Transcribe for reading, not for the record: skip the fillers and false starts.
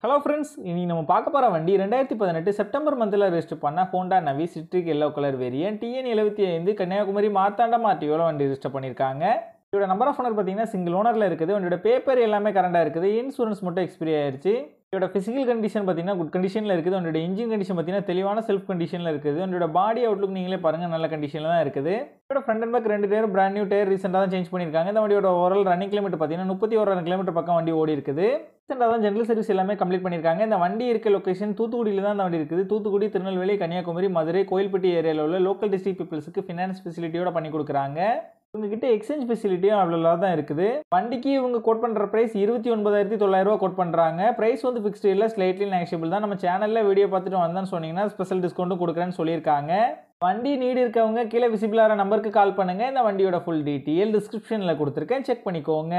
Hello friends, இன்னைக்கு நம்ம பார்க்க போகிற வண்டி 2018 செப்டம்பர் மந்தில் ரெஜிஸ்டர் பண்ண Honda Navi citric yellow colour variant TN75 Kanyakumari Marthandam ஆர்டிஓவில் வண்டி ரெஜிஸ்டர் பண்ணியிருக்காங்க. இதோட நம்பர் ஆஃப் ஓனர் பார்த்தீங்கன்னா சிங்கிள் ஓனரில் இருக்குது. வண்டியோட பேப்பர் எல்லாமே கரண்டாக இருக்குது. இன்சூரன்ஸ் மட்டும் எக்ஸ்பீரி ஆயிடுச்சு. இதோட ஃபிசிக்கல் கண்டிஷன் பார்த்தீங்கன்னா குட் கண்டிஷனில் இருக்குது. வண்டியோட இன்ஜின் கண்டிஷன் பார்த்தீங்கன்னா தெளிவான செல்ஃப் கண்டிஷனில் இருக்குது. வண்டியோட பாடி அவுட்லுக் நீங்களே பாருங்கள், நல்ல கண்டிஷனில் தான் இருக்குது. இதோட front and back 2 tyre brand new tyre ரீசெண்டாக தான் சேஞ்ச் பண்ணியிருக்காங்க. இந்த வண்டியோட ஓவரால் ரன்னிங் கிலோமீட்டர் பார்த்தீங்கன்னா 31,000 கிலோமீட்டர் பக்கம் வண்டி ஓடி இருக்குது. ரீசெண்டாக தான் ஜென்ரல் சர்வீஸ் எல்லாமே கம்ப்ளீட் பண்ணியிருக்காங்க. இந்த வண்டி இருக்க லொக்கேஷன் தூத்துக்குடியில் தான் இந்த வண்டி இருக்குது. தூத்துக்குடி, திருநெல்வேலி, கன்னியாகுமரி, மதுரை, கோயில்பட்டி ஏரியாவில் உள்ள லோக்கல் டிஸ்ட்ரிக்ட் பீப்புள்ஸுக்கு ஃபினான்ஸ் ஃபெசிலிட்டியோட பண்ணி கொடுக்குறாங்க. இவங்ககிட்ட எக்ஸ்சேஞ்ச் ஃபெசிலிட்டியும் அவ்வளோ தான் இருக்குது. வண்டிக்கு இவங்க கோட் பண்ணுற ப்ரைஸ் 29,900 கோட் பண்ணுறாங்க. ப்ரைஸ் வந்து ஃபிக்ஸ்டு இல்லை, ஸ்லைட்லி நெகஷியபிள் தான். நம்ம சேனலில் வீடியோ பார்த்துட்டு வந்தான்னு சொன்னீங்கன்னா ஸ்பெஷல் டிஸ்கவுண்ட்டும் கொடுக்குறேன்னு சொல்லியிருக்காங்க. வண்டி நீடு இருக்கவங்க கீழே விசிபிளான நம்பருக்கு கால் பண்ணுங்கள். இந்த வண்டியோட ஃபுல் டீட்டெயில் டிஸ்கிரிப்ஷனில் கொடுத்துருக்கேன், செக் பண்ணிக்கோங்க.